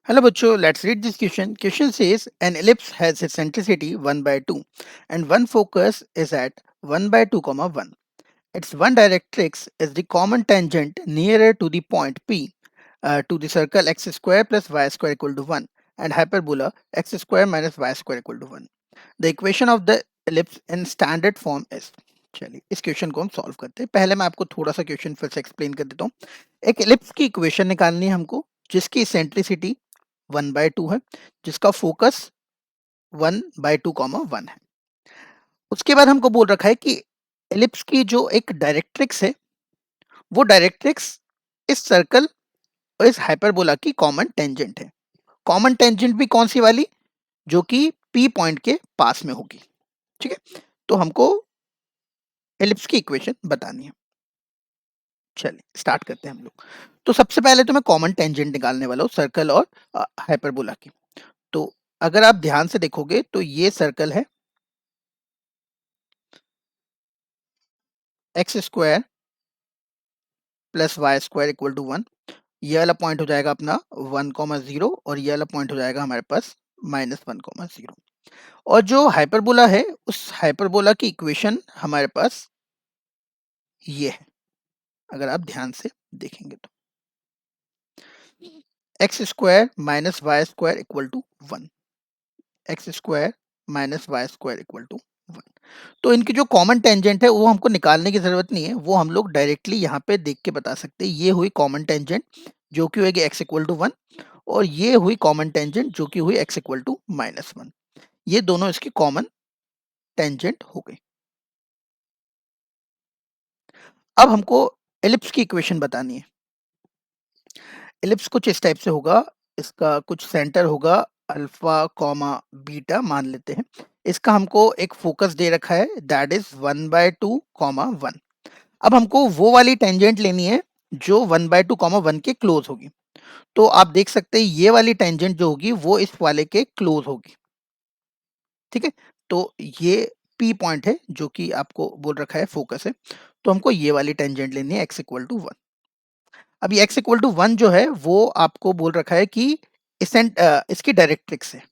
Hello bachcho, let's read this question. Question says an ellipse has its centricity 1 by 2 and one focus is at 1 by 2 comma 1. Its one directrix is the common tangent nearer to the point P to the circle x square plus y square equal to 1 and hyperbola x square minus y square equal to 1. The equation of the ellipse in standard form is. चलिए इस question को हम solve करते हैं। पहले मैं आपको थोड़ा सा क्वेश्चन फिर से एक्सप्लेन कर देता हूँ। एक एलिप्स की इक्वेशन निकालनी है हमको जिसकी सेंट्रिसिटी 1/2 है, जिसका फोकस 1/2, 1 है। उसके बाद हमको बोल रखा है कि एलिप्स की जो एक डायरेक्ट्रिक्स है, वो डायरेक्ट्रिक्स इस सर्कल और इस हाइपरबोला की कॉमन टेंजेंट है। कॉमन टेंजेंट भी कौन सी वाली? जो कि पी पॉइंट के पास में होगी। ठीक है, तो हमको एलिप्स की इक्वेशन बतानी है। चलिए स्टार्ट करते हैं हम लोग। तो सबसे पहले तो मैं कॉमन टेंजेंट निकालने वाला हूँ सर्कल और हाइपरबोला की। तो अगर आप ध्यान से देखोगे तो ये सर्कल है x square plus y square equal to 1। ये वाला पॉइंट हो जाएगा अपना 1,0 और ये वाला पॉइंट हो जाएगा हमारे पास -1,0। और जो हाइपरबोला है उस हाइपरबोला की इक्वेशन हमारे पास ये है, अगर आप ध्यान से देखेंगे तो x square minus y square equal to 1, x square minus y square equal to 1। तो इनकी जो कॉमन टेंजेंट है वो हमको निकालने की जरूरत नहीं है, वो हम लोग डायरेक्टली यहाँ पे देख के बता सकते हैं। ये हुई कॉमन टेंजेंट जो कि होगी एक्स इक्वल टू 1 और ये हुई कॉमन टेंजेंट जो कि हुई एक्स इक्वल टू -1। ये दोनों इसकी कॉमन टेंजेंट हो गई। अब हमको एलिप्स की इक्वेशन बतानी है। एलिप्स कुछ इस टाइप से होगा, इसका कुछ सेंटर होगा अल्फा कॉमा बीटा मान लेते हैं। इसका हमको एक फोकस दे रखा है दैट इज 1/2, 1। अब हमको वो वाली टेंजेंट लेनी है जो 1/2, 1 के क्लोज होगी। तो आप देख सकते हैं ये वाली टेंजेंट जो होगी वो इस वाले के क्लोज होगी। ठीक है, तो ये पी पॉइंट है जो कि आपको बोल रखा है फोकस है। तो हमको ये वाली टेंजेंट लेनी है एक्स इक्वल टू 1। अब ये एक्स इक्वल टू 1 जो है वो आपको बोल रखा है कि इसकी डायरेक्ट्रिक्स है,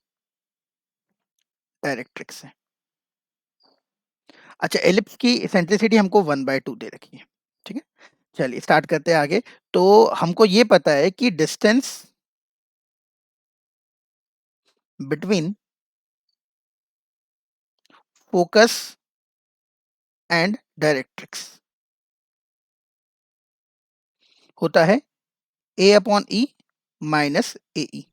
डायरेक्ट्रिक्स है। अच्छा, एलिप्स की सेंट्रिसिटी हमको 1/2 दे रखी है। ठीक है, चलिए स्टार्ट करते हैं आगे। तो हमको ये पता है कि distance between focus and directrix होता है a अपॉन ई माइनस ए ई।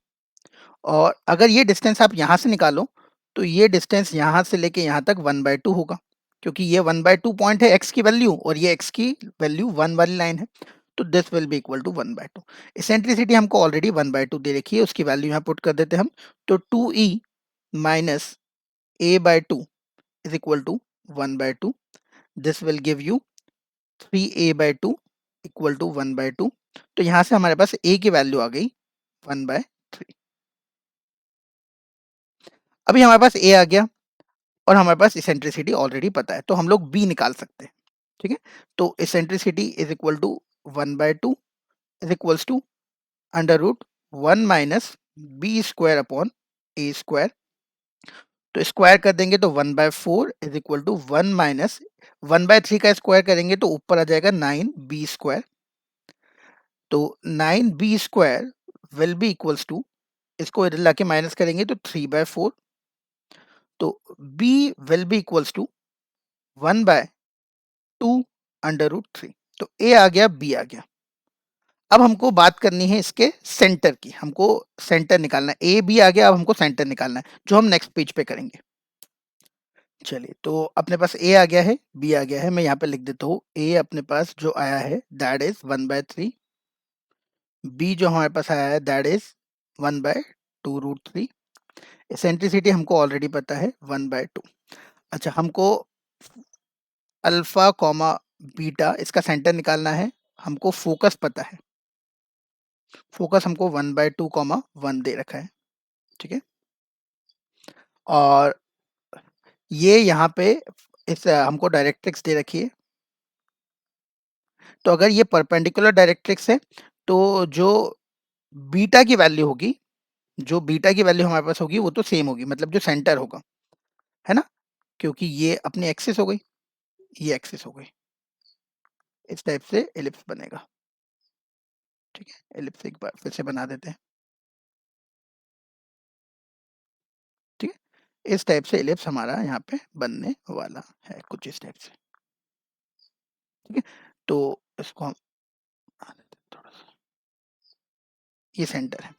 और अगर ये डिस्टेंस आप यहाँ से निकालो तो ये डिस्टेंस यहाँ से लेके यहाँ तक 1/2 होगा, क्योंकि ये 1/2 पॉइंट है एक्स की वैल्यू और ये एक्स की वैल्यू 1 वाली लाइन है। तो this will be equal to 1/2। Eccentricity हमको ऑलरेडी 1/2 दे रखी है, उसकी वैल्यू यहाँ पुट कर देते हैं हम। तो 2e minus a/2 is equal to 1/2। This will give you 3a/2 equal to 1/2। तो यहाँ से हमारे पास a की वैल्यू आ गई 1/3। अभी हमारे पास a आ गया और हमारे पास इसेंट्रिसिटी ऑलरेडी पता है, तो हम लोग b निकाल सकते हैं। ठीक है, तो eccentricity is equal to 1/2 is equals to under root 1 minus B square upon A square. तो स्क्वायर कर देंगे तो 1/4 इज इक्वल टू 1 माइनस 1/3 का स्क्वायर करेंगे तो ऊपर आ जाएगा 9b स्क्वायर। तो 9b square will be equals to, इसको इधर लाके माइनस करेंगे तो 3/4। तो b will be equals to 1/2 under root 3। तो a आ गया, b आ गया। अब हमको बात करनी है इसके सेंटर की, हमको सेंटर निकालना है। ए बी आ गया, अब हमको सेंटर निकालना है जो हम नेक्स्ट पेज पे करेंगे। चलिए, तो अपने पास ए आ गया है, बी आ गया है। मैं यहाँ पे लिख देता हूँ ए अपने पास जो आया है दैट इज 1/3, बी जो हमारे पास आया है दैट इज 1/2√3। एसेंट्रिसिटी हमको ऑलरेडी पता है 1/2। अच्छा, हमको अल्फा कॉमा बीटा इसका सेंटर निकालना है। हमको फोकस पता है, फोकस हमको 1/2, 1 दे रखा है। ठीक है, और ये यहाँ पे इस हमको डायरेक्ट्रिक्स दे रखी है। तो अगर ये परपेंडिकुलर डायरेक्ट्रिक्स है तो जो बीटा की वैल्यू होगी जो बीटा की वैल्यू हमारे पास होगी वो तो सेम होगी, मतलब जो सेंटर होगा, है ना, क्योंकि ये अपनी एक्सिस हो गई, ये एक्सिस हो गई। इस टाइप से एलिप्स बनेगा। ठीक है, एलिप्स एक बार फिर से बना देते हैं। ठीक है, इस टाइप से एलिप्स हमारा यहाँ पे बनने वाला है, कुछ इस टाइप से। ठीक है, तो इसको हम थोड़ा सा, ये सेंटर है,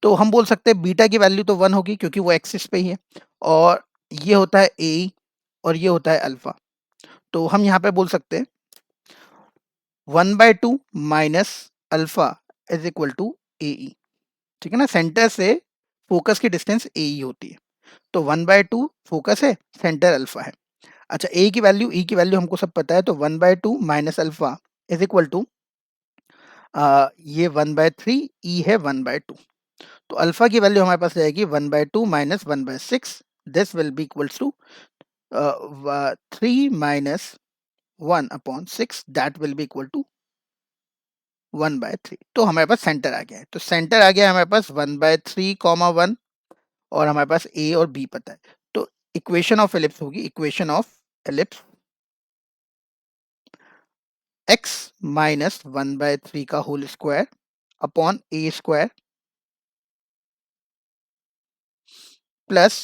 तो हम बोल सकते हैं बीटा की वैल्यू तो 1 होगी क्योंकि वो एक्सिस पे ही है, और ये होता है ए और ये होता है अल्फा। तो हम यहाँ पे बोल सकते हैं 1/2 minus alpha is equal to A e. ठीक है ना, सेंटर से फोकस की डिस्टेंस ए ई होती है, तो 1/2 फोकस है, सेंटर अल्फा है। अच्छा, ए की वैल्यू, ई की वैल्यू हमको सब पता है, तो 1/2 minus alpha is equal to ये 1/3, ई है 1/2, तो अल्फा की वैल्यू हमारे पास रहेगी 1/2 minus 1/6, this will be equals to 3 minus 1/6, that will be equal to 1/3। तो हमारे पास सेंटर आ गया है, तो सेंटर आ गया है हमारे पास 1/3, 1, और हमारे पास ए और बी पता है। तो इक्वेशन ऑफ एलिप्स होगी, equation of ellipse x minus 1/3 का whole square upon A square plus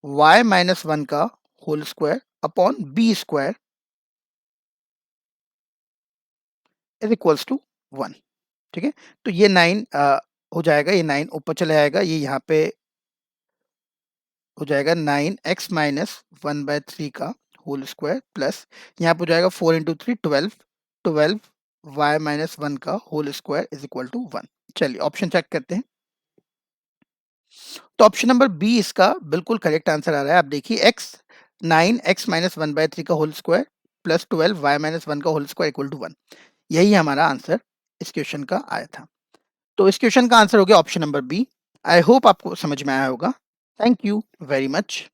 y minus 1 का whole square upon B square is equals to 1। ठीक है, तो ये 9 हो जाएगा, ये 9 ऊपर चले जाएगा, ये यहाँ पे हो जाएगा 9x माइनस 1/3 का होल स्क्वायर प्लस यहाँ पे हो जाएगा 4 इंटू 3 12, 12 y माइनस 1 का whole square is equal to 1। चलिए ऑप्शन चेक करते हैं, तो ऑप्शन नंबर बी इसका बिल्कुल करेक्ट आंसर आ रहा है। आप देखिए एक्स 9x माइनस 1/3 का whole square plus 12 y minus 1 का होल स्क्वायर इक्वल टू 1, यही हमारा आंसर इस क्वेश्चन का आया था। तो इस क्वेश्चन का आंसर हो गया option number B. I hope आपको समझ में आया होगा। Thank you very much.